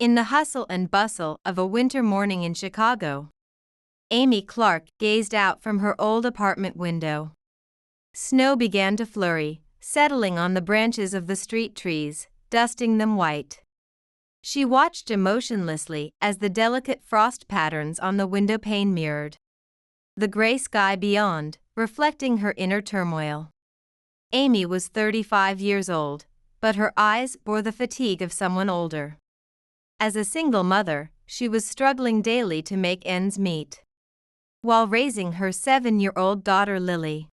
In the hustle and bustle of a winter morning in Chicago, Amy Clark gazed out from her old apartment window. Snow began to flurry, settling on the branches of the street trees, dusting them white. She watched emotionlessly as the delicate frost patterns on the window pane mirrored the gray sky beyond, reflecting her inner turmoil. Amy was 35 years old, but her eyes bore the fatigue of someone older. As a single mother, she was struggling daily to make ends meet, while raising her 7-year-old daughter Lily.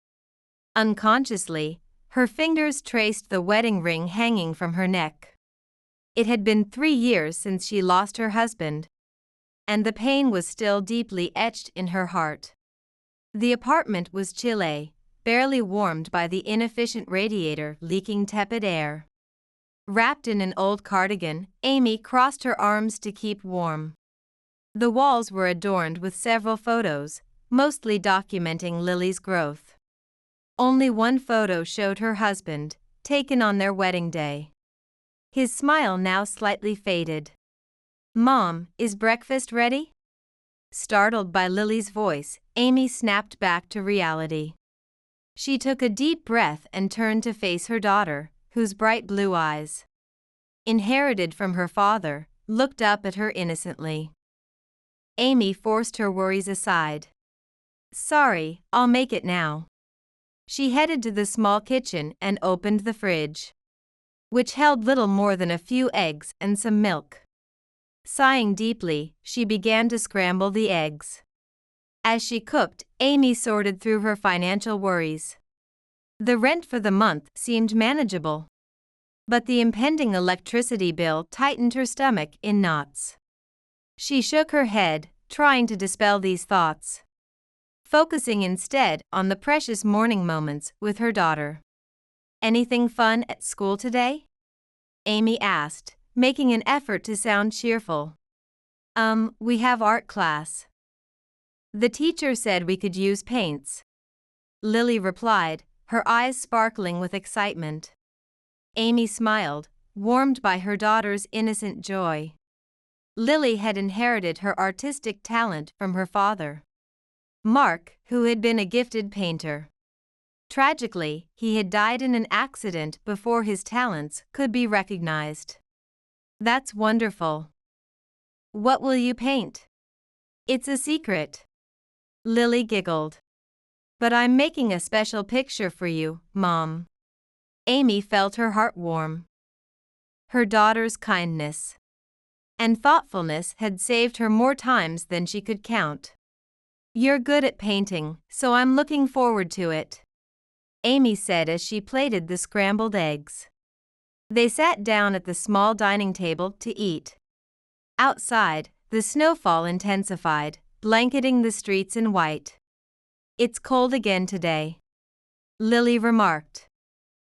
Unconsciously, her fingers traced the wedding ring hanging from her neck. It had been 3 years since she lost her husband, and the pain was still deeply etched in her heart. The apartment was chilly, barely warmed by the inefficient radiator leaking tepid air. Wrapped in an old cardigan, Amy crossed her arms to keep warm. The walls were adorned with several photos, mostly documenting Lily's growth. Only one photo showed her husband, taken on their wedding day. His smile now slightly faded. "Mom, is breakfast ready?" Startled by Lily's voice, Amy snapped back to reality. She took a deep breath and turned to face her daughter, whose bright blue eyes, inherited from her father, looked up at her innocently. Amy forced her worries aside. "Sorry, I'll make it now." She headed to the small kitchen and opened the fridge, which held little more than a few eggs and some milk. Sighing deeply, she began to scramble the eggs. As she cooked, Amy sorted through her financial worries. The rent for the month seemed manageable, but the impending electricity bill tightened her stomach in knots. She shook her head, trying to dispel these thoughts, focusing instead on the precious morning moments with her daughter. "Anything fun at school today?" Amy asked, making an effort to sound cheerful. We have art class. The teacher said we could use paints." Lily replied, her eyes sparkling with excitement. Amy smiled, warmed by her daughter's innocent joy. Lily had inherited her artistic talent from her father, Mark, who had been a gifted painter. Tragically, he had died in an accident before his talents could be recognized. "That's wonderful. What will you paint?" "It's a secret." Lily giggled. "But I'm making a special picture for you, Mom." Amy felt her heart warm. Her daughter's kindness and thoughtfulness had saved her more times than she could count. "You're good at painting, so I'm looking forward to it," Amy said as she plated the scrambled eggs. They sat down at the small dining table to eat. Outside, the snowfall intensified, blanketing the streets in white. "It's cold again today," Lily remarked.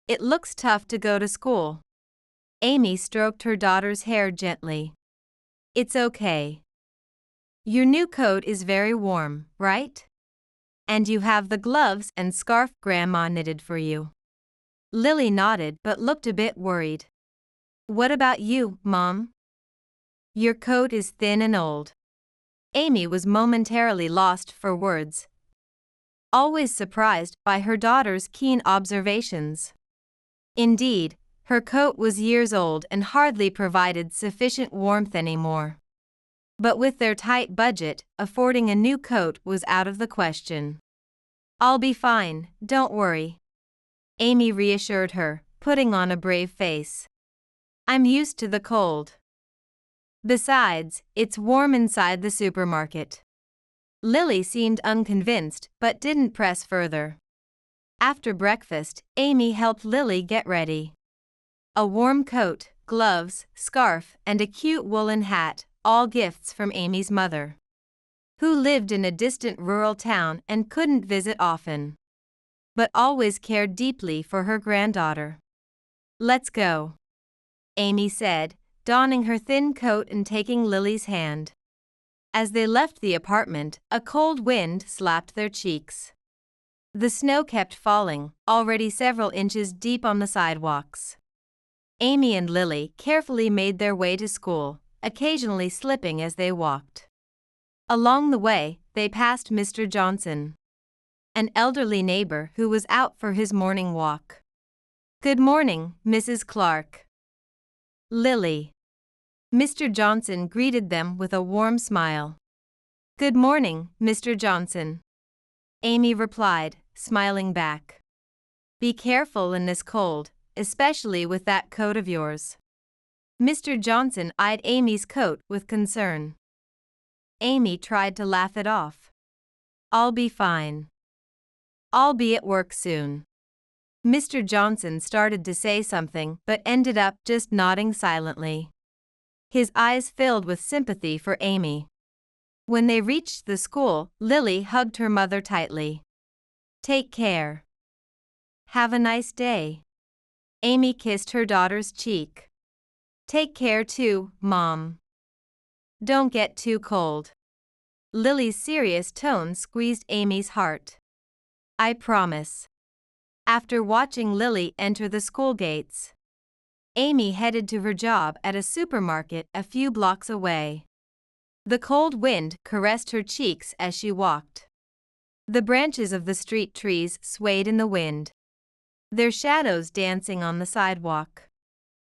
"It looks tough to go to school." Amy stroked her daughter's hair gently. "It's okay. Your new coat is very warm, right? And you have the gloves and scarf Grandma knitted for you." Lily nodded but looked a bit worried. "What about you, Mom? Your coat is thin and old." Amy was momentarily lost for words, always surprised by her daughter's keen observations. Indeed, her coat was years old and hardly provided sufficient warmth anymore. But with their tight budget, affording a new coat was out of the question. "I'll be fine, don't worry," Amy reassured her, putting on a brave face. "I'm used to the cold. Besides, it's warm inside the supermarket." Lily seemed unconvinced but didn't press further. After breakfast, Amy helped Lily get ready. A warm coat, gloves, scarf, and a cute woolen hat, all gifts from Amy's mother, who lived in a distant rural town and couldn't visit often, but always cared deeply for her granddaughter. "Let's go," Amy said, donning her thin coat and taking Lily's hand. As they left the apartment, a cold wind slapped their cheeks. The snow kept falling, already several inches deep on the sidewalks. Amy and Lily carefully made their way to school, occasionally slipping as they walked. Along the way, they passed Mr. Johnson, an elderly neighbor who was out for his morning walk. "Good morning, Mrs. Clark." "Lily." Mr. Johnson greeted them with a warm smile. "Good morning, Mr. Johnson," Amy replied, smiling back. "Be careful in this cold, especially with that coat of yours." Mr. Johnson eyed Amy's coat with concern. Amy tried to laugh it off. "I'll be fine. I'll be at work soon." Mr. Johnson started to say something but ended up just nodding silently. His eyes filled with sympathy for Amy. When they reached the school, Lily hugged her mother tightly. "Take care. Have a nice day." Amy kissed her daughter's cheek. "Take care too, Mom. Don't get too cold." Lily's serious tone squeezed Amy's heart. "I promise." After watching Lily enter the school gates, Amy headed to her job at a supermarket a few blocks away. The cold wind caressed her cheeks as she walked. The branches of the street trees swayed in the wind, their shadows dancing on the sidewalk.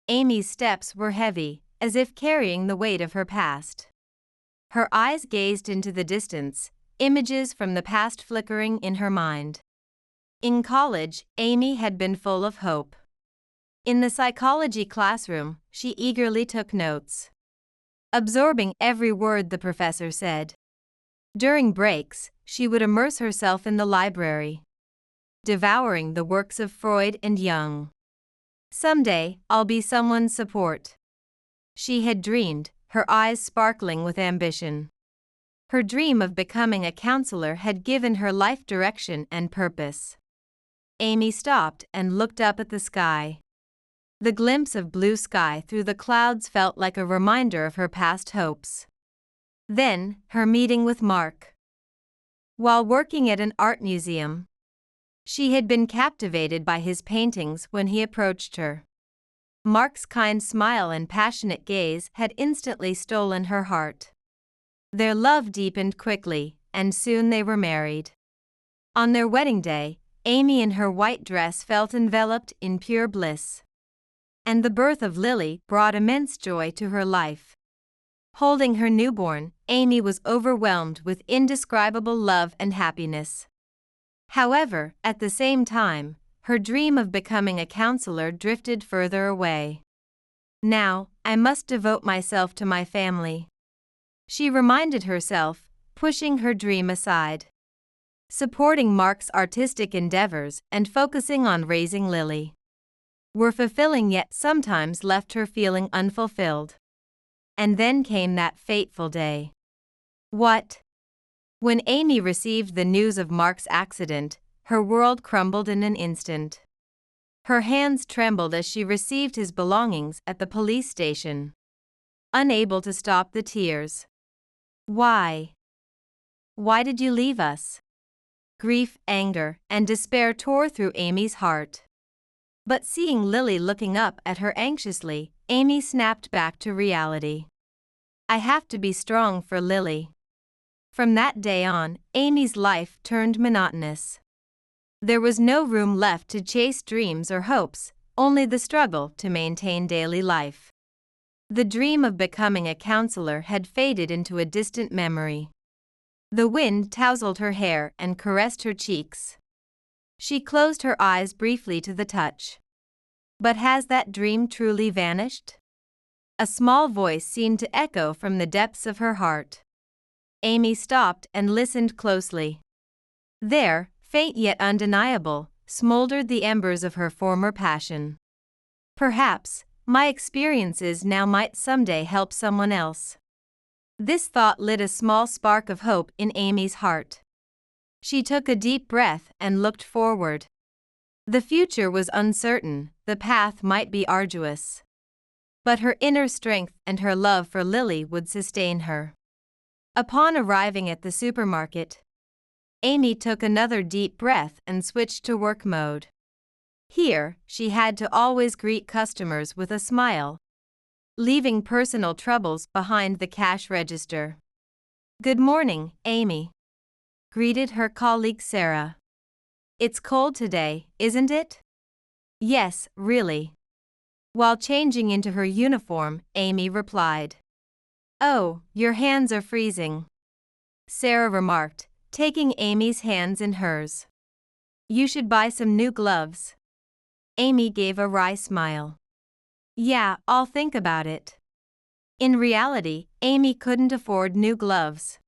Amy's steps were heavy, as if carrying the weight of her past. Her eyes gazed into the distance, images from the past flickering in her mind. In college, Amy had been full of hope. In the psychology classroom, she eagerly took notes, absorbing every word the professor said. During breaks, she would immerse herself in the library, devouring the works of Freud and Jung. "Someday, I'll be someone's support," she had dreamed, her eyes sparkling with ambition. Her dream of becoming a counselor had given her life direction and purpose. Amy stopped and looked up at the sky. The glimpse of blue sky through the clouds felt like a reminder of her past hopes. Then, her meeting with Mark. While working at an art museum, she had been captivated by his paintings when he approached her. Mark's kind smile and passionate gaze had instantly stolen her heart. Their love deepened quickly, and soon they were married. On their wedding day, Amy in her white dress felt enveloped in pure bliss. And the birth of Lily brought immense joy to her life. Holding her newborn, Amy was overwhelmed with indescribable love and happiness. However, at the same time, her dream of becoming a counselor drifted further away. "Now, I must devote myself to my family," she reminded herself, pushing her dream aside. Supporting Mark's artistic endeavors and focusing on raising Lily were fulfilling, yet sometimes left her feeling unfulfilled. And then came that fateful day. What? When Amy received the news of Mark's accident, her world crumbled in an instant. Her hands trembled as she received his belongings at the police station, unable to stop the tears. "Why? Why did you leave us?" Grief, anger, and despair tore through Amy's heart. But seeing Lily looking up at her anxiously, Amy snapped back to reality. "I have to be strong for Lily." From that day on, Amy's life turned monotonous. There was no room left to chase dreams or hopes, only the struggle to maintain daily life. The dream of becoming a counselor had faded into a distant memory. The wind tousled her hair and caressed her cheeks. She closed her eyes briefly to the touch. But has that dream truly vanished? A small voice seemed to echo from the depths of her heart. Amy stopped and listened closely. There, faint yet undeniable, smoldered the embers of her former passion. "Perhaps, my experiences now might someday help someone else." This thought lit a small spark of hope in Amy's heart. She took a deep breath and looked forward. The future was uncertain, the path might be arduous. But her inner strength and her love for Lily would sustain her. Upon arriving at the supermarket, Amy took another deep breath and switched to work mode. Here, she had to always greet customers with a smile, leaving personal troubles behind the cash register. "Good morning, Amy," greeted her colleague Sarah. "It's cold today, isn't it?" "Yes, really." While changing into her uniform, Amy replied. "Oh, your hands are freezing," Sarah remarked, taking Amy's hands in hers. "You should buy some new gloves." Amy gave a wry smile. "Yeah, I'll think about it." In reality, Amy couldn't afford new gloves.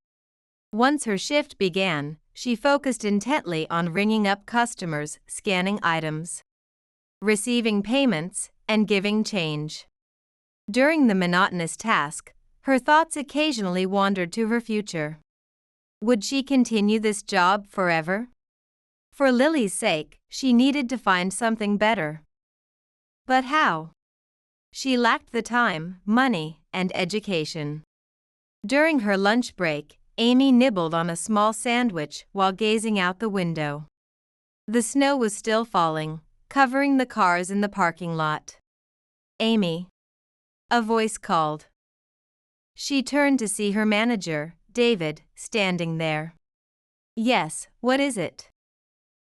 Once her shift began, she focused intently on ringing up customers, scanning items, receiving payments, and giving change. During the monotonous task, her thoughts occasionally wandered to her future. Would she continue this job forever? For Lily's sake, she needed to find something better. But how? She lacked the time, money, and education. During her lunch break, Amy nibbled on a small sandwich while gazing out the window. The snow was still falling, covering the cars in the parking lot. "Amy," a voice called. She turned to see her manager, David, standing there. "Yes, what is it?"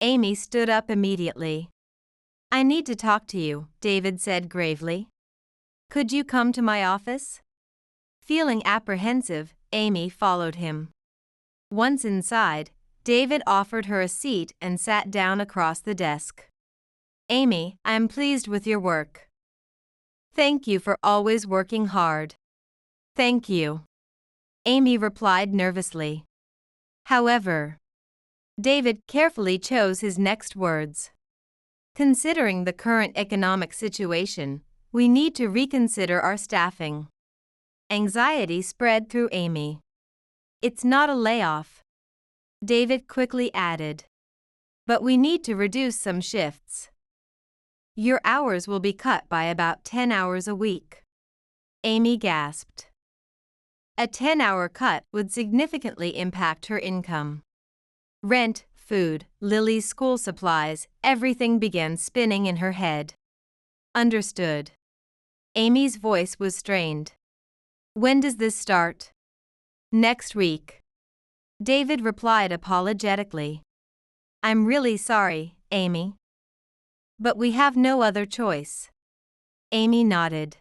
Amy stood up immediately. "I need to talk to you," David said gravely. "Could you come to my office?" Feeling apprehensive, Amy followed him. Once inside, David offered her a seat and sat down across the desk. "Amy, I am pleased with your work. Thank you for always working hard." "Thank you," Amy replied nervously. However, David carefully chose his next words. "Considering the current economic situation, we need to reconsider our staffing." Anxiety spread through Amy. "It's not a layoff," David quickly added. "But we need to reduce some shifts. Your hours will be cut by about 10 hours a week." Amy gasped. A 10-hour cut would significantly impact her income. Rent, food, Lily's school supplies, everything began spinning in her head. "Understood." Amy's voice was strained. "When does this start?" "Next week," David replied apologetically. "I'm really sorry, Amy. But we have no other choice." Amy nodded.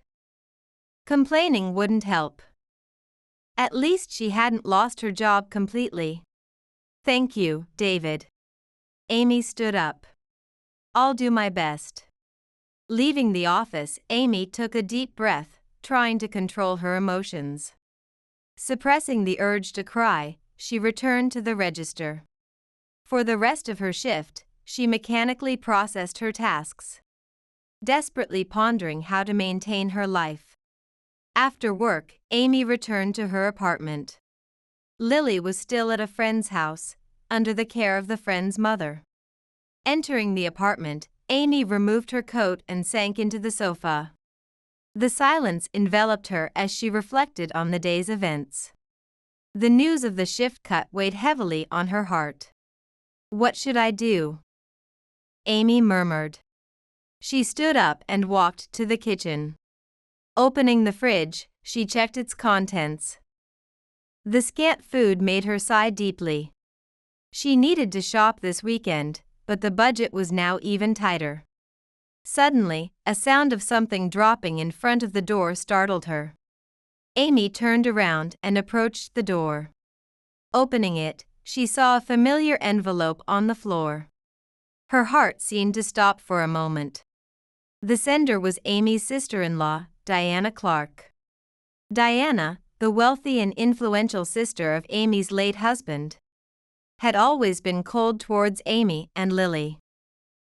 Complaining wouldn't help. At least she hadn't lost her job completely. "Thank you, David." Amy stood up. "I'll do my best." Leaving the office, Amy took a deep breath, trying to control her emotions. Suppressing the urge to cry, she returned to the register. For the rest of her shift, she mechanically processed her tasks, desperately pondering how to maintain her life. After work, Amy returned to her apartment. Lily was still at a friend's house, under the care of the friend's mother. Entering the apartment, Amy removed her coat and sank into the sofa. The silence enveloped her as she reflected on the day's events. The news of the shift cut weighed heavily on her heart. "What should I do?" Amy murmured. She stood up and walked to the kitchen. Opening the fridge, she checked its contents. The scant food made her sigh deeply. She needed to shop this weekend, but the budget was now even tighter. Suddenly, a sound of something dropping in front of the door startled her. Amy turned around and approached the door. Opening it, she saw a familiar envelope on the floor. Her heart seemed to stop for a moment. The sender was Amy's sister-in-law, Diana Clark. Diana, the wealthy and influential sister of Amy's late husband, had always been cold towards Amy and Lily.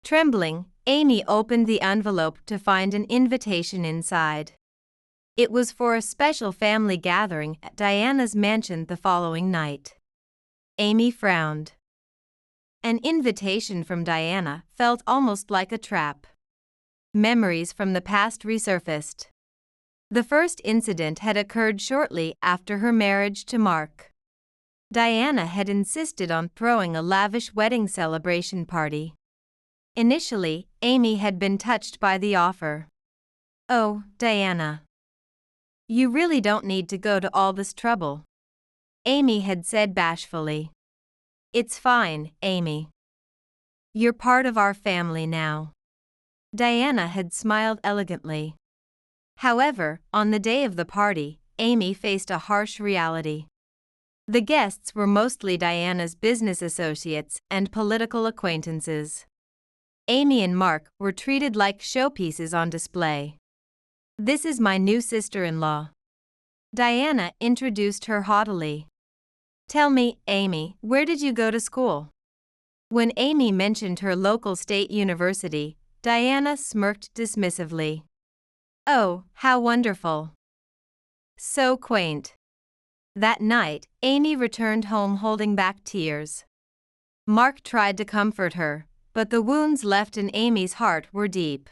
Trembling, Amy opened the envelope to find an invitation inside. It was for a special family gathering at Diana's mansion the following night. Amy frowned. An invitation from Diana felt almost like a trap. Memories from the past resurfaced. The first incident had occurred shortly after her marriage to Mark. Diana had insisted on throwing a lavish wedding celebration party. Initially, Amy had been touched by the offer. "Oh, Diana," You really don't need to go to all this trouble, Amy had said bashfully. It's fine, Amy. You're part of our family now. Diana had smiled elegantly. However, on the day of the party, Amy faced a harsh reality. The guests were mostly Diana's business associates and political acquaintances. Amy and Mark were treated like showpieces on display. This is my new sister-in-law. Diana introduced her haughtily. Tell me, Amy, where did you go to school? When Amy mentioned her local state university, Diana smirked dismissively. Oh, how wonderful. So quaint. That night, Amy returned home holding back tears. Mark tried to comfort her, but the wounds left in Amy's heart were deep.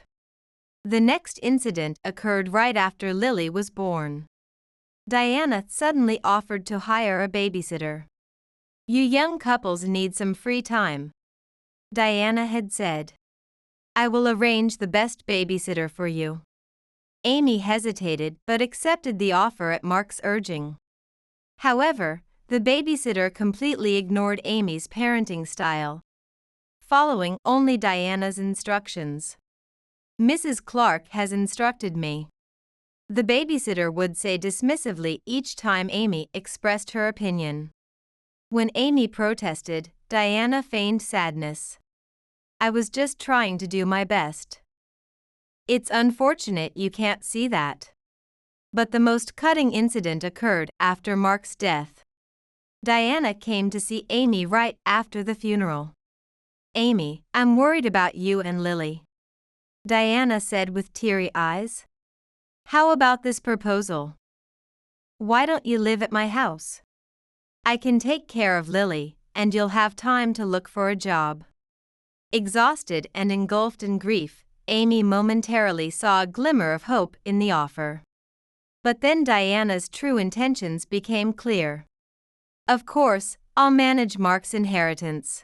The next incident occurred right after Lily was born. Diana suddenly offered to hire a babysitter. You young couples need some free time, Diana had said. I will arrange the best babysitter for you. Amy hesitated but accepted the offer at Mark's urging. However, the babysitter completely ignored Amy's parenting style, following only Diana's instructions. Mrs. Clark has instructed me, the babysitter would say dismissively each time Amy expressed her opinion. When Amy protested, Diana feigned sadness. I was just trying to do my best. It's unfortunate you can't see that. But the most cutting incident occurred after Mark's death. Diana came to see Amy right after the funeral. Amy, I'm worried about you and Lily, Diana said with teary eyes. How about this proposal? Why don't you live at my house? I can take care of Lily, and you'll have time to look for a job. Exhausted and engulfed in grief, Amy momentarily saw a glimmer of hope in the offer. But then Diana's true intentions became clear. Of course, I'll manage Mark's inheritance.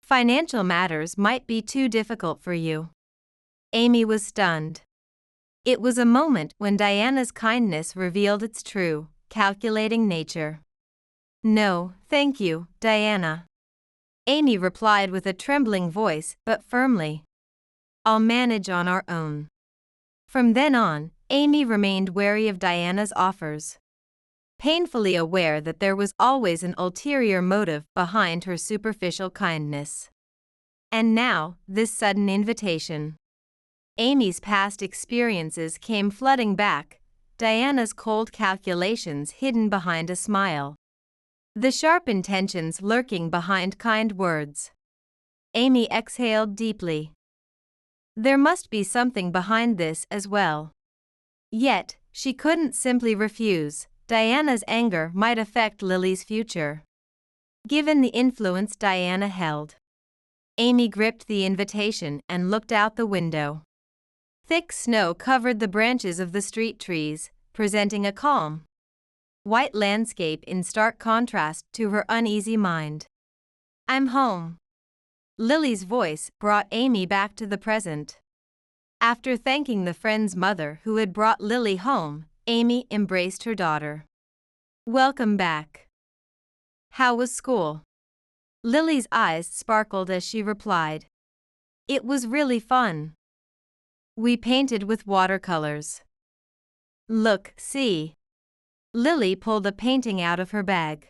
Financial matters might be too difficult for you. Amy was stunned. It was a moment when Diana's kindness revealed its true, calculating nature. No, thank you, Diana, Amy replied with a trembling voice but firmly. I'll manage on our own. From then on, Amy remained wary of Diana's offers, painfully aware that there was always an ulterior motive behind her superficial kindness. And now, this sudden invitation. Amy's past experiences came flooding back, Diana's cold calculations hidden behind a smile, the sharp intentions lurking behind kind words. Amy exhaled deeply. There must be something behind this as well. Yet, she couldn't simply refuse. Diana's anger might affect Lily's future. Given the influence Diana held, Amy gripped the invitation and looked out the window. Thick snow covered the branches of the street trees, presenting a calm, white landscape in stark contrast to her uneasy mind. I'm home. Lily's voice brought Amy back to the present. After thanking the friend's mother who had brought Lily home, Amy embraced her daughter. Welcome back. How was school? Lily's eyes sparkled as she replied. It was really fun. We painted with watercolors. Look, see. Lily pulled a painting out of her bag.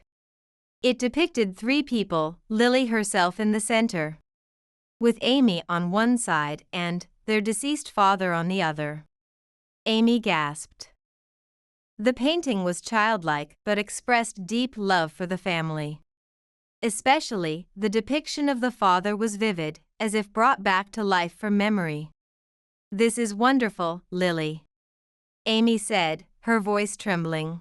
It depicted 3 people, Lily herself in the center, with Amy on one side and their deceased father on the other. Amy gasped. The painting was childlike but expressed deep love for the family. Especially, the depiction of the father was vivid, as if brought back to life from memory. This is wonderful, Lily, Amy said, her voice trembling.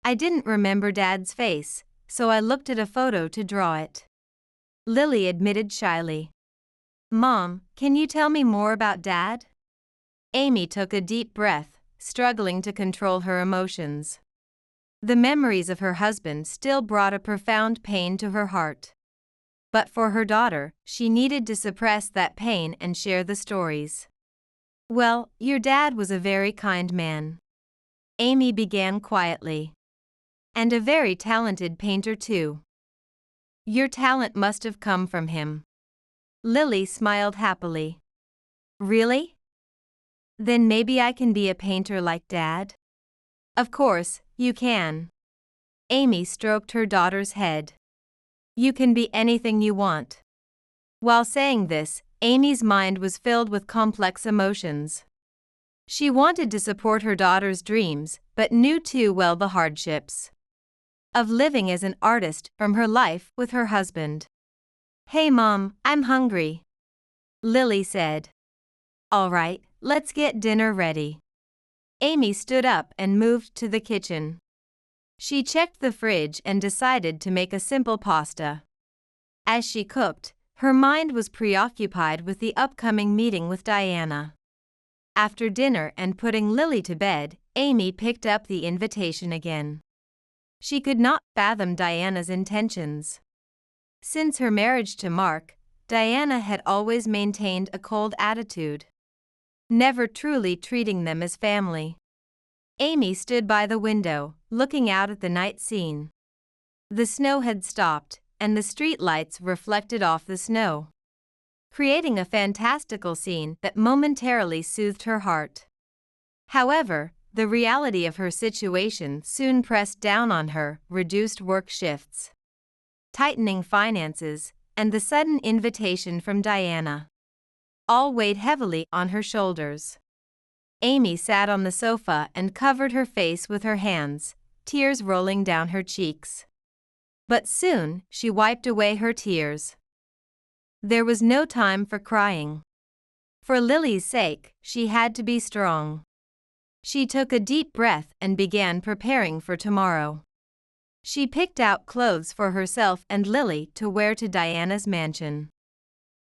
I didn't remember Dad's face, so I looked at a photo to draw it. Lily admitted shyly. Mom, can you tell me more about Dad? Amy took a deep breath, struggling to control her emotions. The memories of her husband still brought a profound pain to her heart. But for her daughter, she needed to suppress that pain and share the stories. Well, your dad was a very kind man. Amy began quietly. And a very talented painter too. Your talent must have come from him. Lily smiled happily. Really? Then maybe I can be a painter like Dad? Of course, you can. Amy stroked her daughter's head. You can be anything you want. While saying this, Amy's mind was filled with complex emotions. She wanted to support her daughter's dreams, but knew too well the hardships of living as an artist from her life with her husband. Hey Mom, I'm hungry, Lily said. All right, let's get dinner ready. Amy stood up and moved to the kitchen. She checked the fridge and decided to make a simple pasta. As she cooked, her mind was preoccupied with the upcoming meeting with Diana. After dinner and putting Lily to bed, Amy picked up the invitation again. She could not fathom Diana's intentions. Since her marriage to Mark, Diana had always maintained a cold attitude, never truly treating them as family. Amy stood by the window, looking out at the night scene. The snow had stopped, and the street lights reflected off the snow, creating a fantastical scene that momentarily soothed her heart. However, the reality of her situation soon pressed down on her: reduced work shifts, tightening finances, and the sudden invitation from Diana all weighed heavily on her shoulders. Amy sat on the sofa and covered her face with her hands, tears rolling down her cheeks. But soon, she wiped away her tears. There was no time for crying. For Lily's sake, she had to be strong. She took a deep breath and began preparing for tomorrow. She picked out clothes for herself and Lily to wear to Diana's mansion.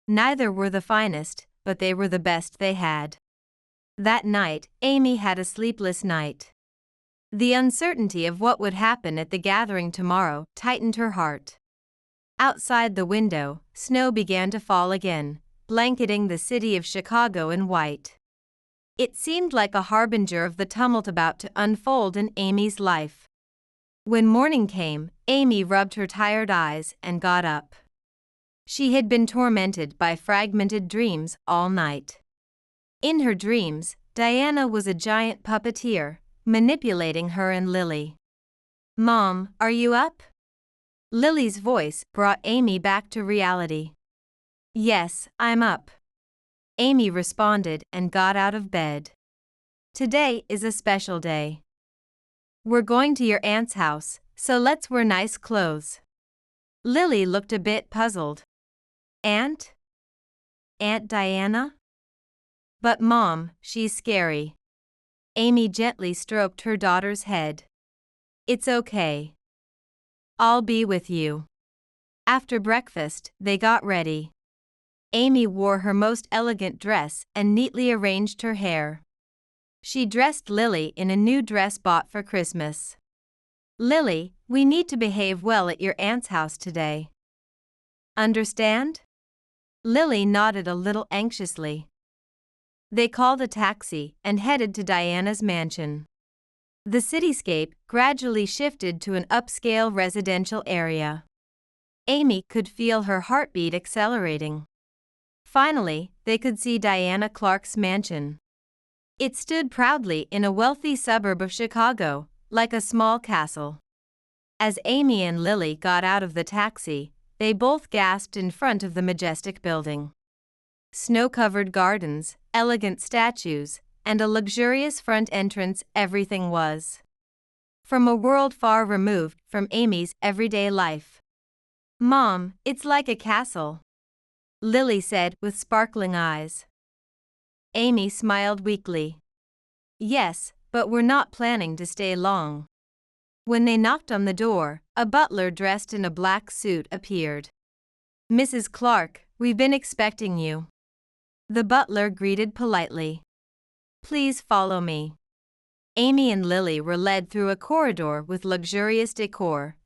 Neither were the finest, but they were the best they had. That night, Amy had a sleepless night. The uncertainty of what would happen at the gathering tomorrow tightened her heart. Outside the window, snow began to fall again, blanketing the city of Chicago in white. It seemed like a harbinger of the tumult about to unfold in Amy's life. When morning came, Amy rubbed her tired eyes and got up. She had been tormented by fragmented dreams all night. In her dreams, Diana was a giant puppeteer, manipulating her and Lily. Mom, are you up? Lily's voice brought Amy back to reality. Yes, I'm up, Amy responded and got out of bed. Today is a special day. We're going to your aunt's house, so let's wear nice clothes. Lily looked a bit puzzled. Aunt? Aunt Diana? But Mom, she's scary. Amy gently stroked her daughter's head. It's okay. I'll be with you. After breakfast, they got ready. Amy wore her most elegant dress and neatly arranged her hair. She dressed Lily in a new dress bought for Christmas. Lily, we need to behave well at your aunt's house today. Understand? Lily nodded a little anxiously. They called a taxi and headed to Diana's mansion. The cityscape gradually shifted to an upscale residential area. Amy could feel her heartbeat accelerating. Finally, they could see Diana Clark's mansion. It stood proudly in a wealthy suburb of Chicago, like a small castle. As Amy and Lily got out of the taxi, they both gasped in front of the majestic building. Snow-covered gardens, elegant statues, and a luxurious front entrance, everything was from a world far removed from Amy's everyday life. Mom, it's like a castle, Lily said with sparkling eyes. Amy smiled weakly. Yes, but we're not planning to stay long. When they knocked on the door, a butler dressed in a black suit appeared. Mrs. Clark, we've been expecting you. The butler greeted politely. Please follow me. Amy and Lily were led through a corridor with luxurious decor.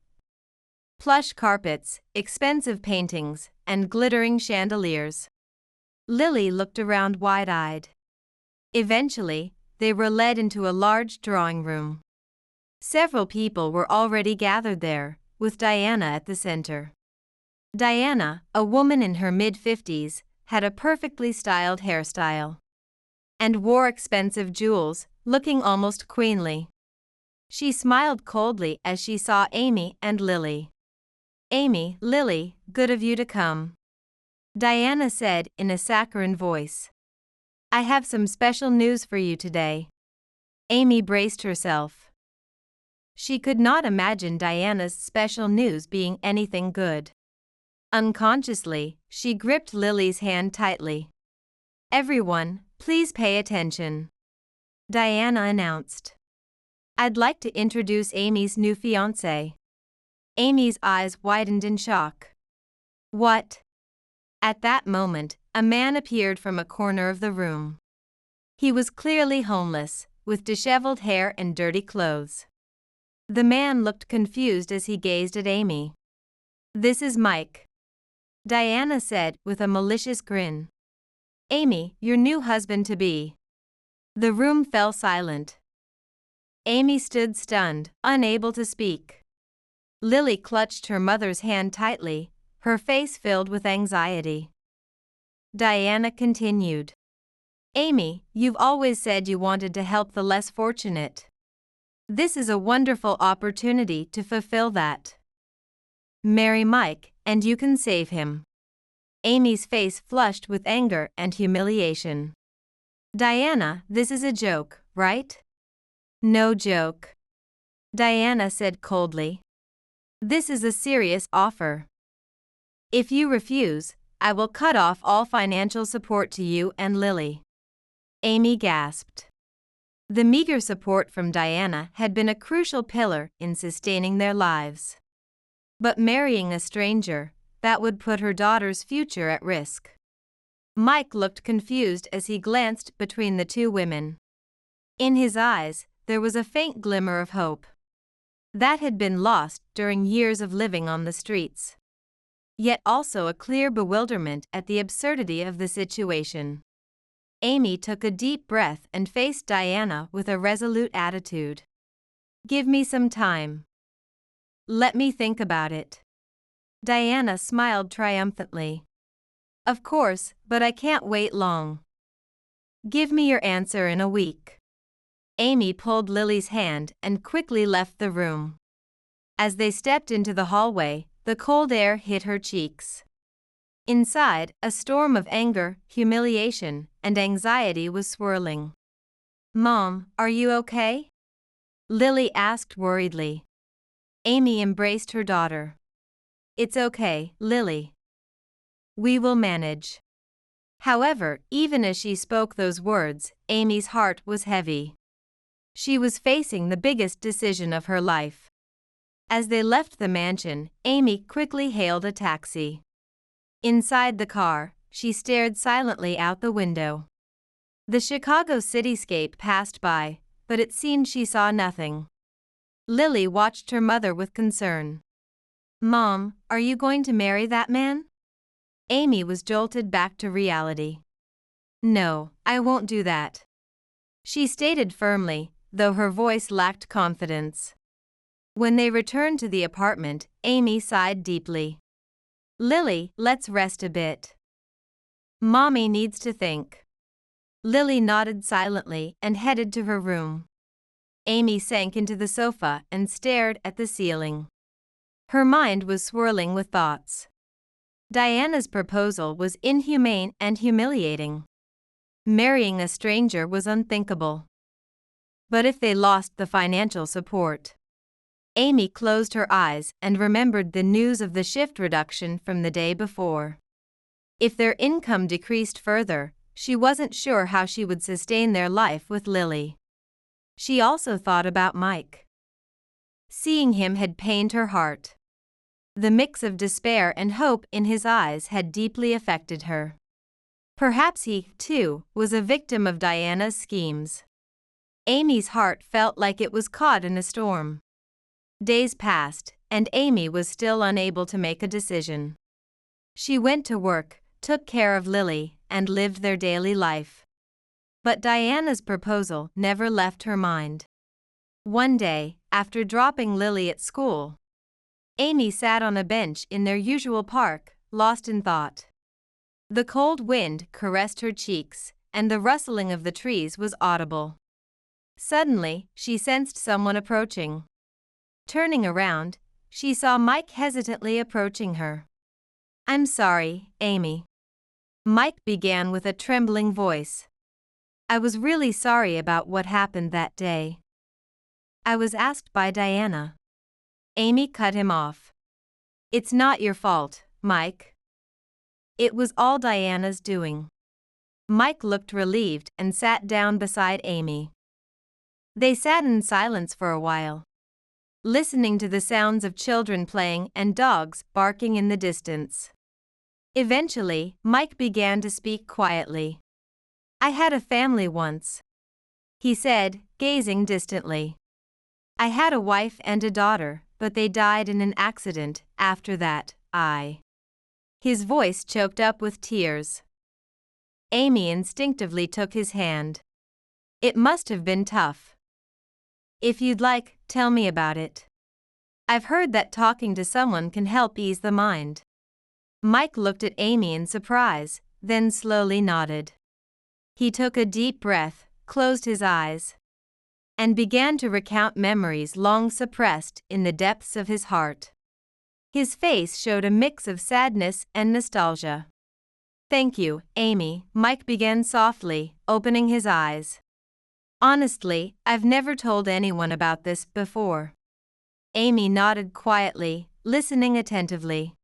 Plush carpets, expensive paintings, and glittering chandeliers. Lily looked around wide-eyed. Eventually, they were led into a large drawing room. Several people were already gathered there, with Diana at the center. Diana, a woman in her mid-50s, had a perfectly styled hairstyle and wore expensive jewels, looking almost queenly. She smiled coldly as she saw Amy and Lily. "Amy, Lily, good of you to come," Diana said in a saccharine voice. "I have some special news for you today." Amy braced herself. She could not imagine Diana's special news being anything good. Unconsciously, she gripped Lily's hand tightly. "Everyone, please pay attention," Diana announced. "I'd like to introduce Amy's new fiancé." Amy's eyes widened in shock. "What?" At that moment, a man appeared from a corner of the room. He was clearly homeless, with disheveled hair and dirty clothes. The man looked confused as he gazed at Amy. "This is Mike," Diana said with a malicious grin. "Amy, your new husband-to-be." The room fell silent. Amy stood stunned, unable to speak. Lily clutched her mother's hand tightly, her face filled with anxiety. Diana continued. "Amy, you've always said you wanted to help the less fortunate. This is a wonderful opportunity to fulfill that. Marry Mike, and you can save him." Amy's face flushed with anger and humiliation. "Diana, this is a joke, right?" "No joke," Diana said coldly. "This is a serious offer. If you refuse, I will cut off all financial support to you and Lily." Amy gasped. The meager support from Diana had been a crucial pillar in sustaining their lives. But marrying a stranger, that would put her daughter's future at risk. Mike looked confused as he glanced between the two women. In his eyes, there was a faint glimmer of hope. That had been lost during years of living on the streets. Yet also a clear bewilderment at the absurdity of the situation. Amy took a deep breath and faced Diana with a resolute attitude. "Give me some time. Let me think about it." Diana smiled triumphantly. "Of course, but I can't wait long. Give me your answer in a week." Amy pulled Lily's hand and quickly left the room. As they stepped into the hallway, the cold air hit her cheeks. Inside, a storm of anger, humiliation, and anxiety was swirling. "Mom, are you okay?" Lily asked worriedly. Amy embraced her daughter. "It's okay, Lily. We will manage." However, even as she spoke those words, Amy's heart was heavy. She was facing the biggest decision of her life. As they left the mansion, Amy quickly hailed a taxi. Inside the car, she stared silently out the window. The Chicago cityscape passed by, but it seemed she saw nothing. Lily watched her mother with concern. "Mom, are you going to marry that man?" Amy was jolted back to reality. "No, I won't do that," she stated firmly, though her voice lacked confidence. When they returned to the apartment, Amy sighed deeply. "Lily, let's rest a bit. Mommy needs to think." Lily nodded silently and headed to her room. Amy sank into the sofa and stared at the ceiling. Her mind was swirling with thoughts. Diana's proposal was inhumane and humiliating. Marrying a stranger was unthinkable. But if they lost the financial support? Amy closed her eyes and remembered the news of the shift reduction from the day before. If their income decreased further, she wasn't sure how she would sustain their life with Lily. She also thought about Mike. Seeing him had pained her heart. The mix of despair and hope in his eyes had deeply affected her. Perhaps he, too, was a victim of Diana's schemes. Amy's heart felt like it was caught in a storm. Days passed, and Amy was still unable to make a decision. She went to work, took care of Lily, and lived their daily life. But Diana's proposal never left her mind. One day, after dropping Lily at school, Amy sat on a bench in their usual park, lost in thought. The cold wind caressed her cheeks, and the rustling of the trees was audible. Suddenly, she sensed someone approaching. Turning around, she saw Mike hesitantly approaching her. "I'm sorry, Amy." Mike began with a trembling voice. "I was really sorry about what happened that day. I was asked by Diana." Amy cut him off. "It's not your fault, Mike. It was all Diana's doing." Mike looked relieved and sat down beside Amy. They sat in silence for a while, listening to the sounds of children playing and dogs barking in the distance. Eventually, Mike began to speak quietly. "I had a family once," he said, gazing distantly. "I had a wife and a daughter, but they died in an accident. After that, His voice choked up with tears. Amy instinctively took his hand. "It must have been tough. If you'd like, tell me about it. I've heard that talking to someone can help ease the mind." Mike looked at Amy in surprise, then slowly nodded. He took a deep breath, closed his eyes, and began to recount memories long suppressed in the depths of his heart. His face showed a mix of sadness and nostalgia. "Thank you, Amy," Mike began softly, opening his eyes. "Honestly, I've never told anyone about this before." Amy nodded quietly, listening attentively.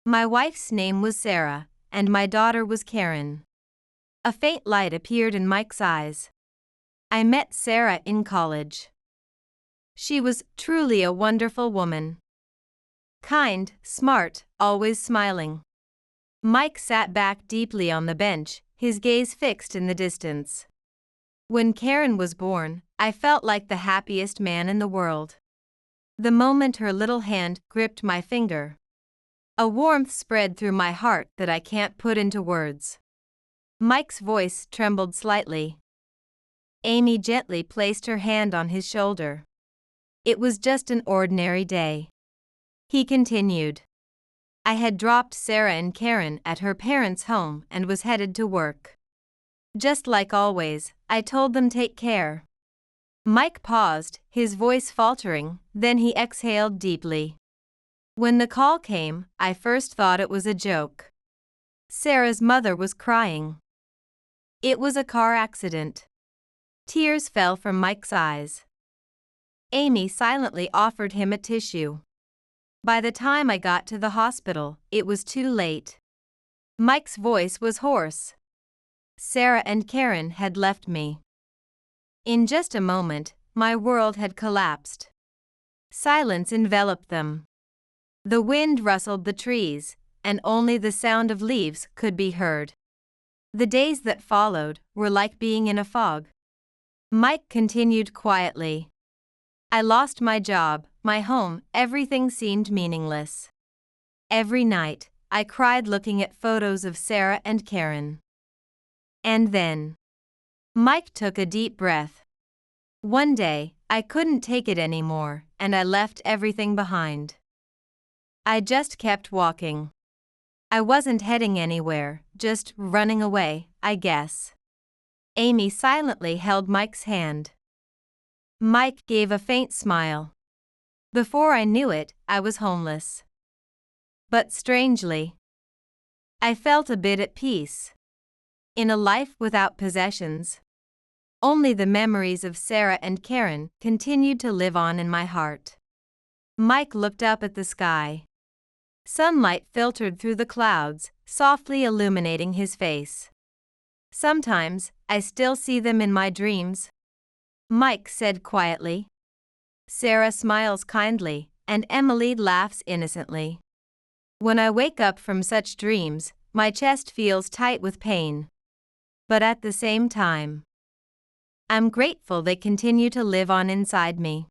"My wife's name was Sarah, and my daughter was Karen." A faint light appeared in Mike's eyes. "I met Sarah in college. She was truly a wonderful woman. Kind, smart, always smiling." Mike sat back deeply on the bench, his gaze fixed in the distance. "When Karen was born, I felt like the happiest man in the world. The moment her little hand gripped my finger, a warmth spread through my heart that I can't put into words." Mike's voice trembled slightly. Amy gently placed her hand on his shoulder. "It was just an ordinary day," he continued. "I had dropped Sarah and Karen at her parents' home and was headed to work. Just like always, I told them take care." Mike paused, his voice faltering, then he exhaled deeply. "When the call came, I first thought it was a joke. Sarah's mother was crying. It was a car accident." Tears fell from Mike's eyes. Amy silently offered him a tissue. "By the time I got to the hospital, it was too late." Mike's voice was hoarse. "Sarah and Karen had left me." In just a moment, my world had collapsed. Silence enveloped them. The wind rustled the trees, and only the sound of leaves could be heard. The days that followed were like being in a fog. Mike continued quietly. "I lost my job, my home, everything seemed meaningless. Every night, I cried looking at photos of Sarah and Karen. And then." Mike took a deep breath. "One day, I couldn't take it anymore, and I left everything behind. I just kept walking. I wasn't heading anywhere, just running away, I guess." Amy silently held Mike's hand. Mike gave a faint smile. "Before I knew it, I was homeless. But strangely, I felt a bit at peace. In a life without possessions, only the memories of Sarah and Karen continued to live on in my heart." Mike looked up at the sky. Sunlight filtered through the clouds, softly illuminating his face. "Sometimes, I still see them in my dreams," Mike said quietly. "Sarah smiles kindly, and Emily laughs innocently. When I wake up from such dreams, my chest feels tight with pain. But at the same time, I'm grateful they continue to live on inside me."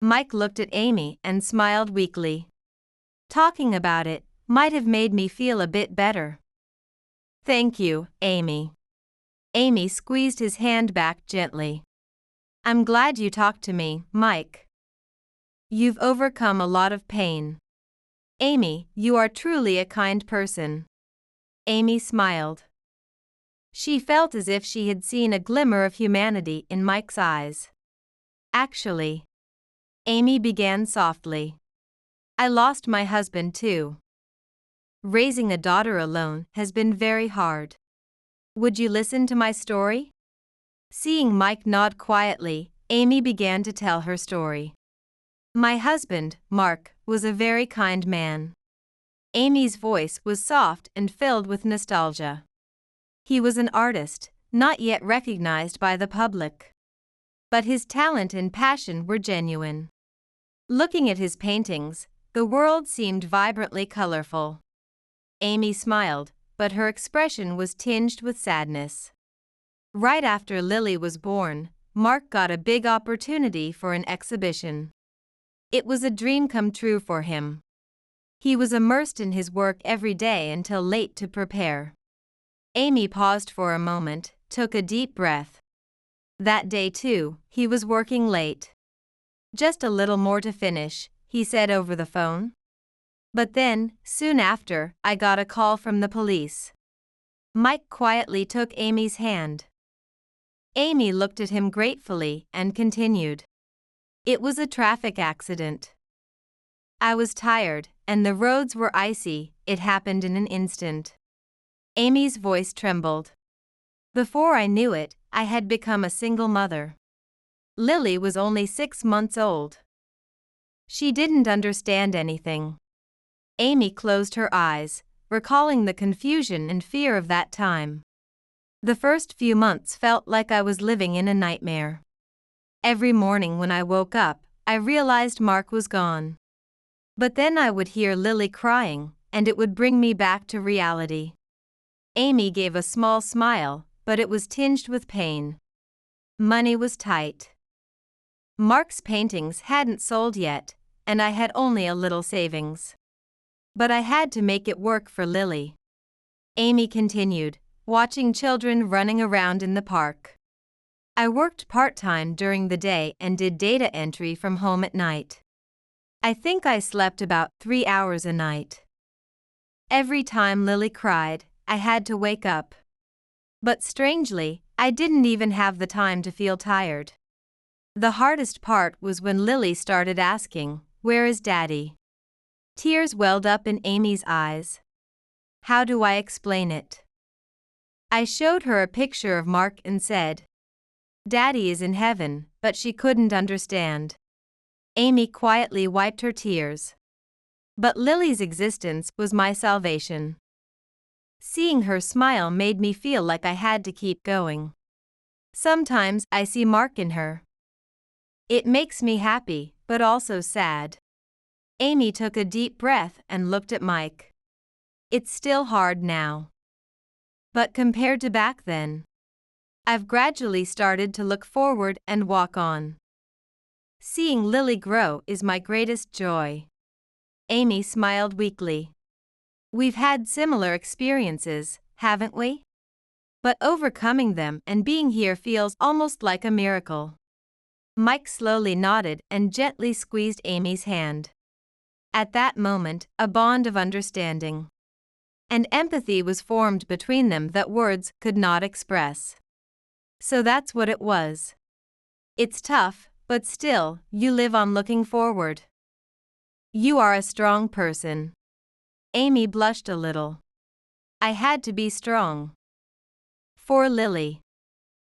Mike looked at Amy and smiled weakly. "Talking about it might have made me feel a bit better." "Thank you, Amy." Amy squeezed his hand back gently. I'm glad you talked to me, Mike. You've overcome a lot of pain. Amy, you are truly a kind person. Amy smiled. She felt as if she had seen a glimmer of humanity in Mike's eyes. Actually, Amy began softly, I lost my husband too. Raising a daughter alone has been very hard. Would you listen to my story? Seeing Mike nod quietly, Amy began to tell her story. My husband, Mark, was a very kind man. Amy's voice was soft and filled with nostalgia. He was an artist, not yet recognized by the public. But his talent and passion were genuine. Looking at his paintings, the world seemed vibrantly colorful. Amy smiled, but her expression was tinged with sadness. Right after Lily was born, Mark got a big opportunity for an exhibition. It was a dream come true for him. He was immersed in his work every day until late to prepare. Amy paused for a moment, took a deep breath. That day too, he was working late. Just a little more to finish, he said over the phone. But then, soon after, I got a call from the police. Mike quietly took Amy's hand. Amy looked at him gratefully and continued. It was a traffic accident. I was tired, and the roads were icy. It happened in an instant. Amy's voice trembled. Before I knew it, I had become a single mother. Lily was only 6 months old. She didn't understand anything. Amy closed her eyes, recalling the confusion and fear of that time. The first few months felt like I was living in a nightmare. Every morning when I woke up, I realized Mark was gone. But then I would hear Lily crying, and it would bring me back to reality. Amy gave a small smile, but it was tinged with pain. Money was tight. Mark's paintings hadn't sold yet, and I had only a little savings. But I had to make it work for Lily. Amy continued, watching children running around in the park. I worked part-time during the day and did data entry from home at night. I think I slept about 3 hours a night. Every time Lily cried, I had to wake up. But strangely, I didn't even have the time to feel tired. The hardest part was when Lily started asking, "Where is Daddy?" Tears welled up in Amy's eyes. How do I explain it? I showed her a picture of Mark and said, "Daddy is in heaven," but she couldn't understand. Amy quietly wiped her tears. But Lily's existence was my salvation. Seeing her smile made me feel like I had to keep going. Sometimes I see Mark in her. It makes me happy, but also sad. Amy took a deep breath and looked at Mike. It's still hard now. But compared to back then, I've gradually started to look forward and walk on. Seeing Lily grow is my greatest joy. Amy smiled weakly. We've had similar experiences, haven't we? But overcoming them and being here feels almost like a miracle. Mike slowly nodded and gently squeezed Amy's hand. At that moment, a bond of understanding and empathy was formed between them that words could not express. So that's what it was. It's tough, but still, you live on looking forward. You are a strong person. Amy blushed a little. I had to be strong. For Lily.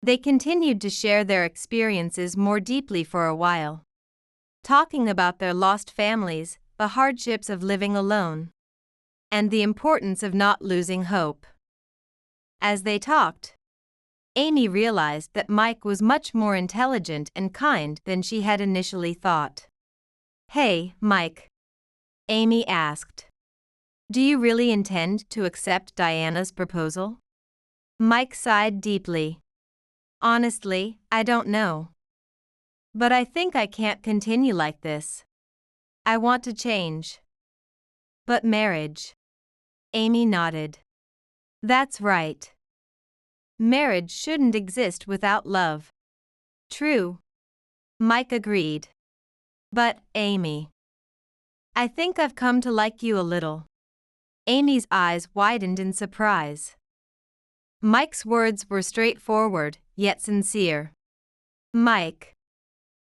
They continued to share their experiences more deeply for a while, talking about their lost families, the hardships of living alone, and the importance of not losing hope. As they talked, Amy realized that Mike was much more intelligent and kind than she had initially thought. Hey, Mike, Amy asked. Do you really intend to accept Diana's proposal? Mike sighed deeply. Honestly, I don't know. But I think I can't continue like this. I want to change. But marriage? Amy nodded. That's right. Marriage shouldn't exist without love. True. Mike agreed. But, Amy, I think I've come to like you a little. Amy's eyes widened in surprise. Mike's words were straightforward, yet sincere. Mike.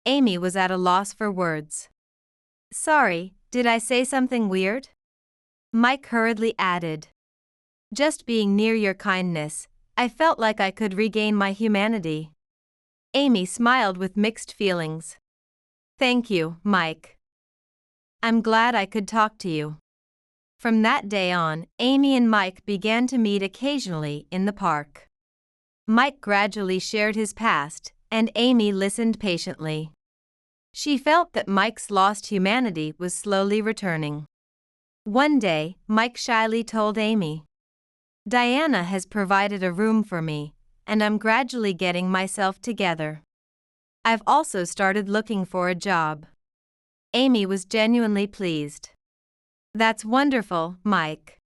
Amy was at a loss for words. Sorry, did I say something weird? Mike hurriedly added. Just being near your kindness, I felt like I could regain my humanity. Amy smiled with mixed feelings. Thank you, Mike. I'm glad I could talk to you. From that day on, Amy and Mike began to meet occasionally in the park. Mike gradually shared his past, and Amy listened patiently. She felt that Mike's lost humanity was slowly returning. One day, Mike shyly told Amy, Diana has provided a room for me, and I'm gradually getting myself together. I've also started looking for a job. Amy was genuinely pleased. That's wonderful, Mike.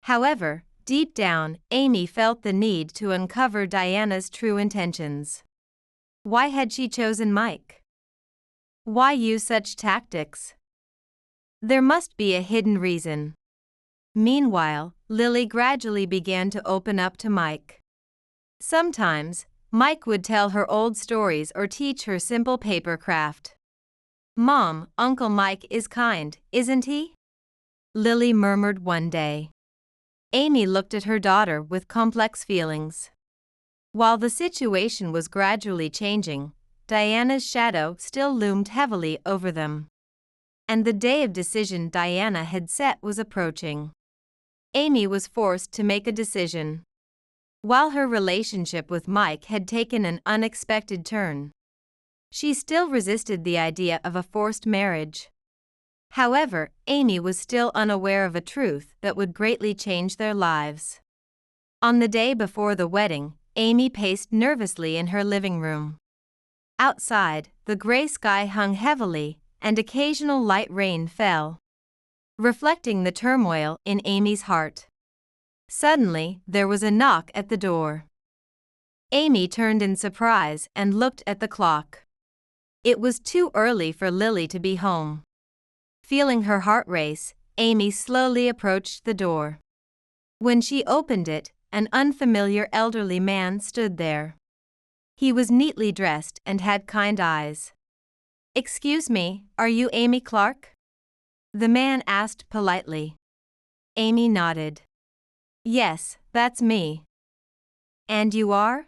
However, deep down, Amy felt the need to uncover Diana's true intentions. Why had she chosen Mike? Why use such tactics? There must be a hidden reason. Meanwhile, Lily gradually began to open up to Mike. Sometimes, Mike would tell her old stories or teach her simple paper craft. Mom, Uncle Mike is kind, isn't he? Lily murmured one day. Amy looked at her daughter with complex feelings. While the situation was gradually changing, Diana's shadow still loomed heavily over them. And the day of decision Diana had set was approaching. Amy was forced to make a decision. While her relationship with Mike had taken an unexpected turn, she still resisted the idea of a forced marriage. However, Amy was still unaware of a truth that would greatly change their lives. On the day before the wedding, Amy paced nervously in her living room. Outside, the gray sky hung heavily, and occasional light rain fell, reflecting the turmoil in Amy's heart. Suddenly, there was a knock at the door. Amy turned in surprise and looked at the clock. It was too early for Lily to be home. Feeling her heart race, Amy slowly approached the door. When she opened it, an unfamiliar elderly man stood there. He was neatly dressed and had kind eyes. Excuse me, are you Amy Clark? The man asked politely. Amy nodded. Yes, that's me. And you are?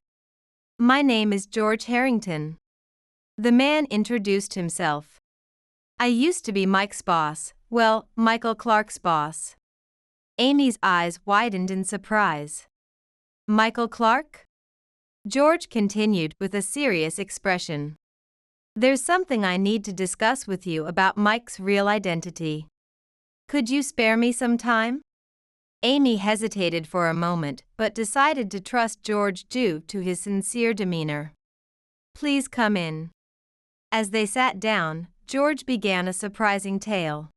My name is George Harrington. The man introduced himself. I used to be Mike's boss, well, Michael Clark's boss. Amy's eyes widened in surprise. Michael Clark? George continued with a serious expression. There's something I need to discuss with you about Mike's real identity. Could you spare me some time? Amy hesitated for a moment but decided to trust George due to his sincere demeanor. Please come in. As they sat down, George began a surprising tale.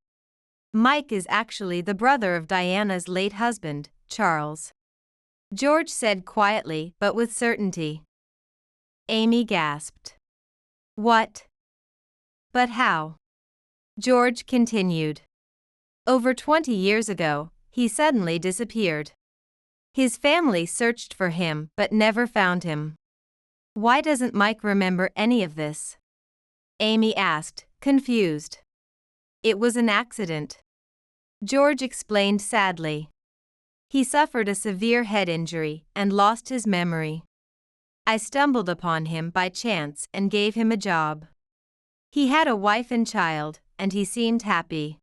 Mike is actually the brother of Diana's late husband, Charles. George said quietly but with certainty. Amy gasped. What? But how? George continued. Over 20 years ago, he suddenly disappeared. His family searched for him but never found him. Why doesn't Mike remember any of this? Amy asked, confused. It was an accident. George explained sadly. He suffered a severe head injury and lost his memory. I stumbled upon him by chance and gave him a job. He had a wife and child, and he seemed happy.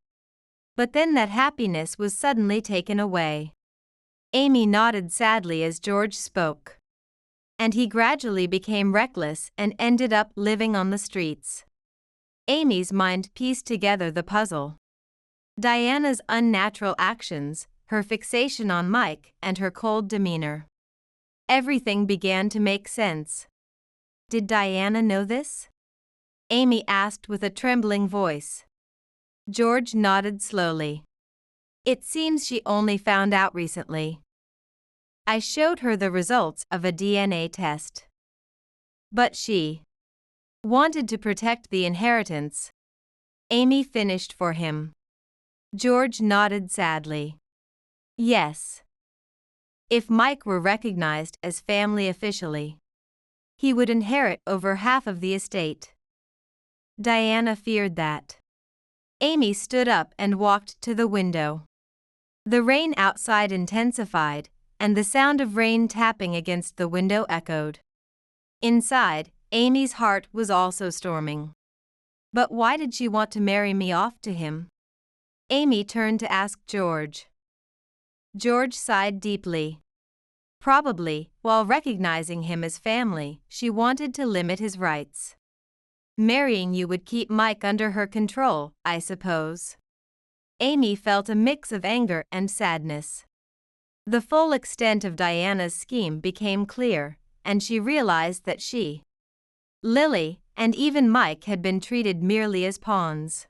But then that happiness was suddenly taken away. Amy nodded sadly as George spoke. And he gradually became reckless and ended up living on the streets. Amy's mind pieced together the puzzle. Diana's unnatural actions, her fixation on Mike, and her cold demeanor. Everything began to make sense. Did Diana know this? Amy asked with a trembling voice. George nodded slowly. It seems she only found out recently. I showed her the results of a DNA test. But she wanted to protect the inheritance. Amy finished for him. George nodded sadly. Yes. If Mike were recognized as family officially, he would inherit over half of the estate. Diana feared that. Amy stood up and walked to the window. The rain outside intensified, and the sound of rain tapping against the window echoed. Inside, Amy's heart was also storming. But why did she want to marry me off to him? Amy turned to ask George. George sighed deeply. Probably, while recognizing him as family, she wanted to limit his rights. Marrying you would keep Mike under her control, I suppose. Amy felt a mix of anger and sadness. The full extent of Diana's scheme became clear, and she realized that she, Lily, and even Mike had been treated merely as pawns.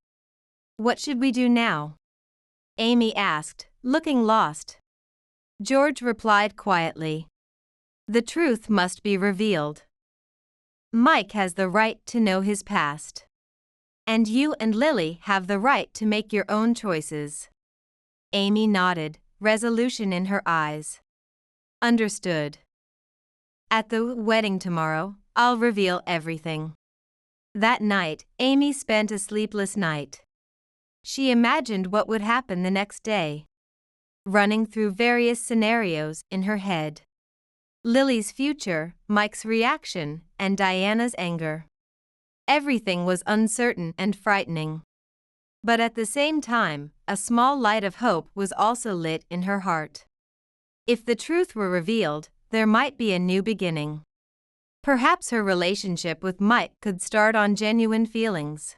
What should we do now? Amy asked, looking lost. George replied quietly. The truth must be revealed. Mike has the right to know his past. And you and Lily have the right to make your own choices. Amy nodded, resolution in her eyes. Understood. At the wedding tomorrow, I'll reveal everything. That night, Amy spent a sleepless night. She imagined what would happen the next day, running through various scenarios in her head. Lily's future, Mike's reaction, and Diana's anger. Everything was uncertain and frightening. But at the same time, a small light of hope was also lit in her heart. If the truth were revealed, there might be a new beginning. Perhaps her relationship with Mike could start on genuine feelings.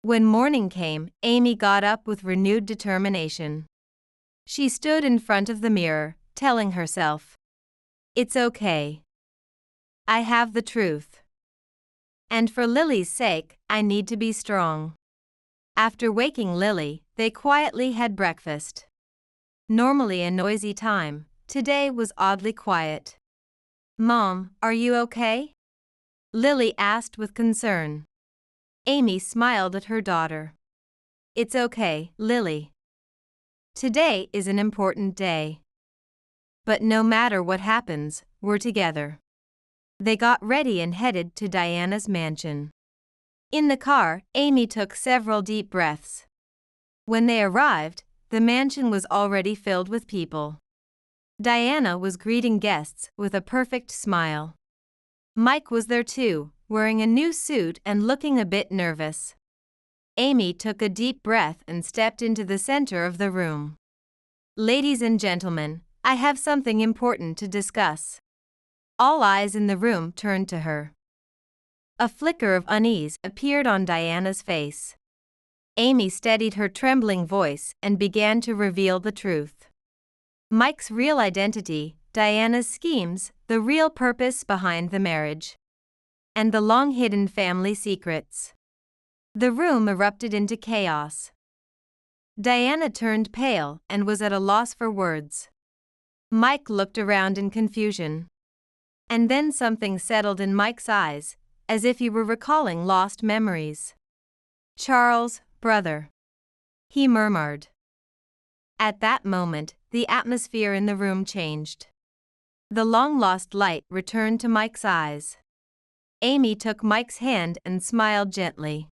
When morning came, Amy got up with renewed determination. She stood in front of the mirror, telling herself, "It's okay. I have the truth. And for Lily's sake, I need to be strong." After waking Lily, they quietly had breakfast. Normally a noisy time, today was oddly quiet. "Mom, are you okay?" Lily asked with concern. Amy smiled at her daughter. "It's okay, Lily. Today is an important day. But no matter what happens, we're together." They got ready and headed to Diana's mansion. In the car, Amy took several deep breaths. When they arrived, the mansion was already filled with people. Diana was greeting guests with a perfect smile. Mike was there too, wearing a new suit and looking a bit nervous. Amy took a deep breath and stepped into the center of the room. "Ladies and gentlemen, I have something important to discuss." All eyes in the room turned to her. A flicker of unease appeared on Diana's face. Amy steadied her trembling voice and began to reveal the truth. Mike's real identity, Diana's schemes, the real purpose behind the marriage, and the long-hidden family secrets. The room erupted into chaos. Diana turned pale and was at a loss for words. Mike looked around in confusion. And then something settled in Mike's eyes, as if he were recalling lost memories. "Charles, brother," he murmured. At that moment, the atmosphere in the room changed. The long-lost light returned to Mike's eyes. Amy took Mike's hand and smiled gently.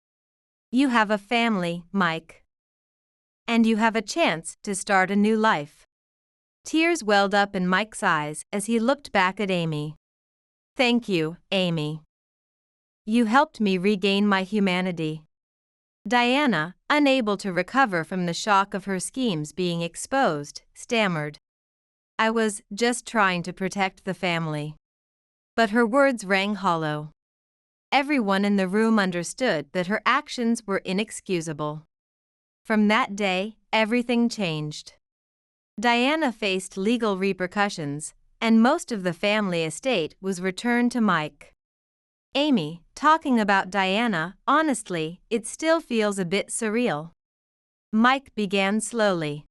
"You have a family, Mike. And you have a chance to start a new life." Tears welled up in Mike's eyes as he looked back at Amy. "Thank you, Amy. You helped me regain my humanity." Diana, unable to recover from the shock of her schemes being exposed, stammered. "I was just trying to protect the family." But her words rang hollow. Everyone in the room understood that her actions were inexcusable. From that day, everything changed. Diana faced legal repercussions, and most of the family estate was returned to Mike. Amy, talking about Diana, honestly, it still feels a bit surreal. Mike began slowly.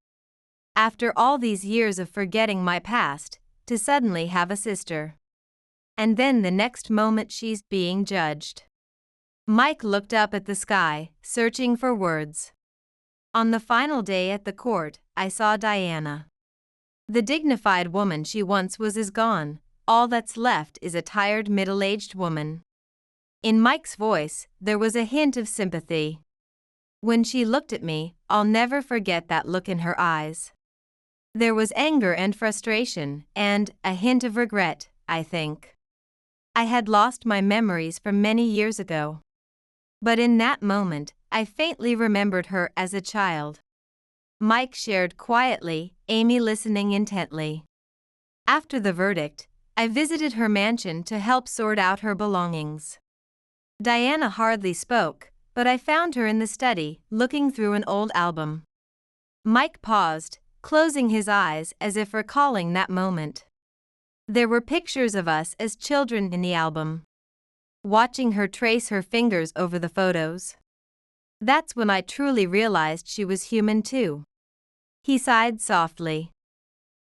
"After all these years of forgetting my past, to suddenly have a sister. And then the next moment she's being judged. Mike looked up at the sky, searching for words. On the final day at the court, I saw Diana. The dignified woman she once was is gone. All that's left is a tired middle-aged woman. In Mike's voice, there was a hint of sympathy. When she looked at me, I'll never forget that look in her eyes. There was anger and frustration, and a hint of regret, I think. I had lost my memories from many years ago. But in that moment, I faintly remembered her as a child. Mike shared quietly, Amy listening intently. After the verdict, I visited her mansion to help sort out her belongings. Diana hardly spoke, but I found her in the study, looking through an old album. Mike paused, closing his eyes as if recalling that moment. There were pictures of us as children in the album. Watching her trace her fingers over the photos. That's when I truly realized she was human too. He sighed softly.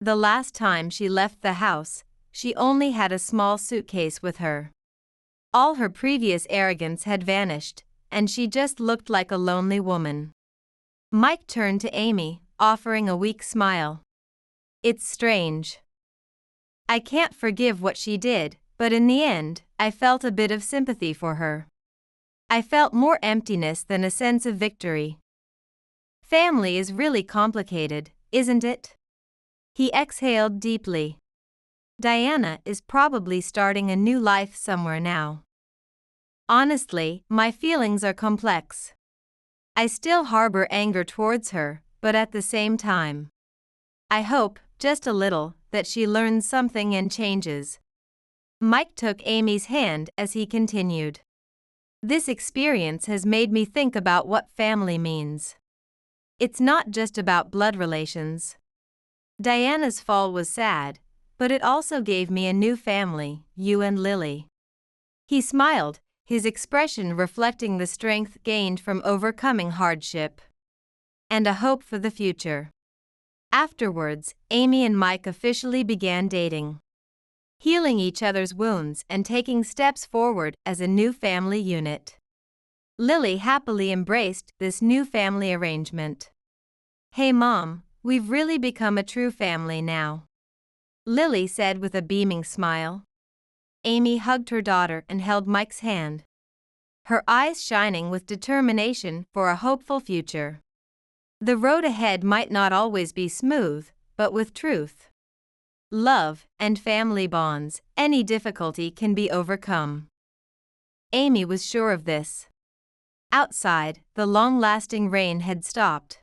The last time she left the house, she only had a small suitcase with her. All her previous arrogance had vanished, and she just looked like a lonely woman. Mike turned to Amy, offering a weak smile. It's strange. I can't forgive what she did, but in the end, I felt a bit of sympathy for her. I felt more emptiness than a sense of victory. Family is really complicated, isn't it? He exhaled deeply. Diana is probably starting a new life somewhere now. Honestly, my feelings are complex. I still harbor anger towards her, but at the same time, I hope, just a little, that she learns something and changes. Mike took Amy's hand as he continued. This experience has made me think about what family means. It's not just about blood relations. Diana's fall was sad, but it also gave me a new family, you and Lily. He smiled, his expression reflecting the strength gained from overcoming hardship. And a hope for the future. Afterwards, Amy and Mike officially began dating. Healing each other's wounds and taking steps forward as a new family unit. Lily happily embraced this new family arrangement. Hey Mom, we've really become a true family now. Lily said with a beaming smile. Amy hugged her daughter and held Mike's hand. Her eyes shining with determination for a hopeful future. The road ahead might not always be smooth, but with truth, love, and family bonds, any difficulty can be overcome. Amy was sure of this. Outside, the long-lasting rain had stopped.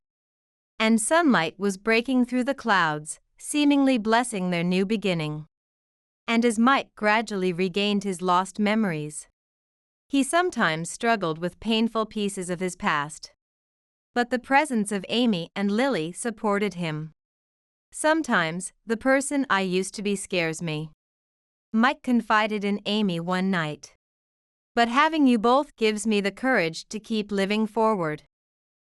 And sunlight was breaking through the clouds, seemingly blessing their new beginning. And as Mike gradually regained his lost memories, he sometimes struggled with painful pieces of his past. But the presence of Amy and Lily supported him. Sometimes, the person I used to be scares me. Mike confided in Amy one night. But having you both gives me the courage to keep living forward.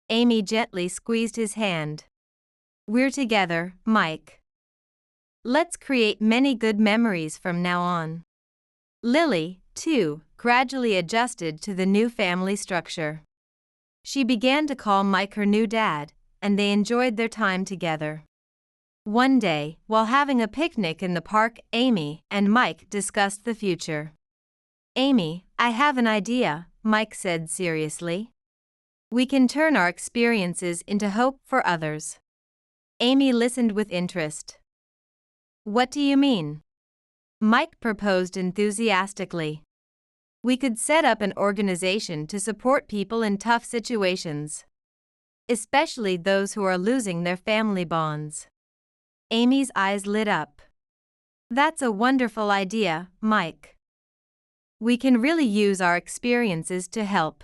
Amy gently squeezed his hand. We're together, Mike. Let's create many good memories from now on. Lily, too, gradually adjusted to the new family structure. She began to call Mike her new dad, and they enjoyed their time together. One day, while having a picnic in the park, Amy and Mike discussed the future. Amy, I have an idea, Mike said seriously. We can turn our experiences into hope for others. Amy listened with interest. What do you mean? Mike proposed enthusiastically. We could set up an organization to support people in tough situations, especially those who are losing their family bonds. Amy's eyes lit up. That's a wonderful idea, Mike. We can really use our experiences to help.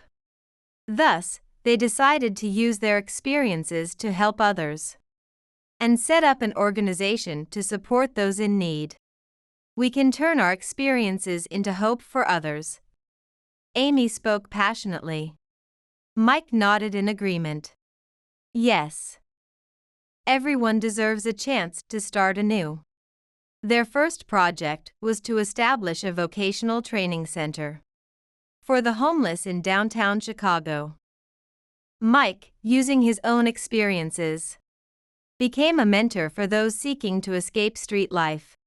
Thus, they decided to use their experiences to help others and set up an organization to support those in need. We can turn our experiences into hope for others. Amy spoke passionately. Mike nodded in agreement. Yes. Everyone deserves a chance to start anew. Their first project was to establish a vocational training center for the homeless in downtown Chicago. Mike, using his own experiences, became a mentor for those seeking to escape street life.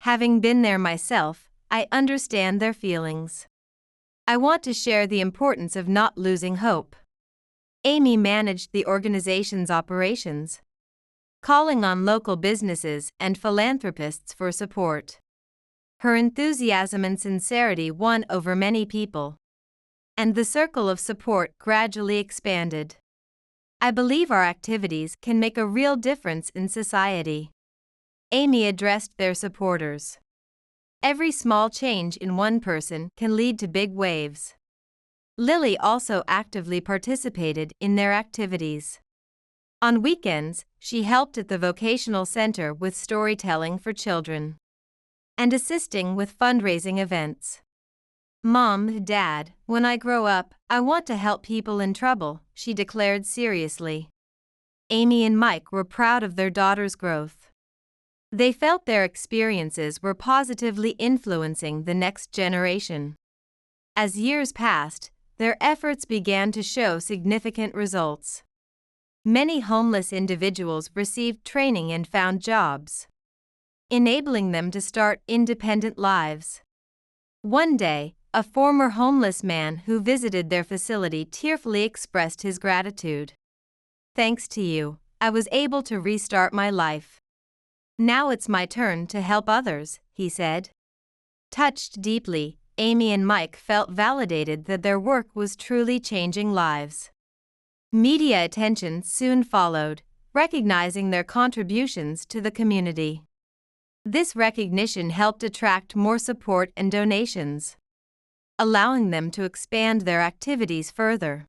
Having been there myself, I understand their feelings. I want to share the importance of not losing hope. Amy managed the organization's operations, calling on local businesses and philanthropists for support. Her enthusiasm and sincerity won over many people, and the circle of support gradually expanded. I believe our activities can make a real difference in society. Amy addressed their supporters. Every small change in one person can lead to big waves. Lily also actively participated in their activities. On weekends, she helped at the vocational center with storytelling for children and assisting with fundraising events. "Mom, Dad, when I grow up, I want to help people in trouble," she declared seriously. Amy and Mike were proud of their daughter's growth. They felt their experiences were positively influencing the next generation. As years passed, their efforts began to show significant results. Many homeless individuals received training and found jobs, enabling them to start independent lives. One day, a former homeless man who visited their facility tearfully expressed his gratitude. "Thanks to you, I was able to restart my life. Now it's my turn to help others," he said. Touched deeply, Amy and Mike felt validated that their work was truly changing lives. Media attention soon followed, recognizing their contributions to the community. This recognition helped attract more support and donations, allowing them to expand their activities further.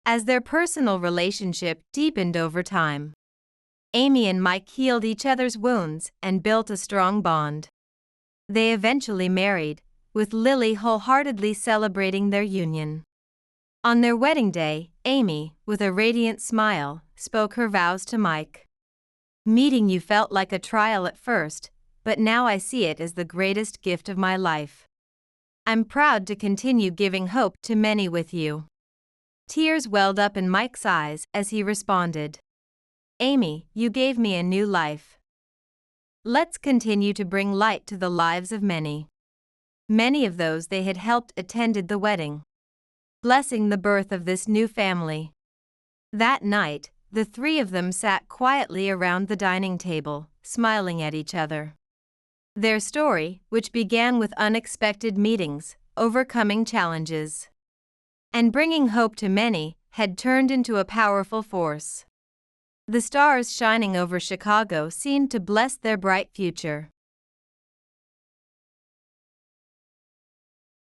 As their personal relationship deepened over time, Amy and Mike healed each other's wounds and built a strong bond. They eventually married, with Lily wholeheartedly celebrating their union. On their wedding day, Amy, with a radiant smile, spoke her vows to Mike. "Meeting you felt like a trial at first, but now I see it as the greatest gift of my life. I'm proud to continue giving hope to many with you." Tears welled up in Mike's eyes as he responded, "Amy, you gave me a new life. Let's continue to bring light to the lives of many." Many of those they had helped attended the wedding, blessing the birth of this new family. That night, the three of them sat quietly around the dining table, smiling at each other. Their story, which began with unexpected meetings, overcoming challenges, and bringing hope to many, had turned into a powerful force. The stars shining over Chicago seemed to bless their bright future.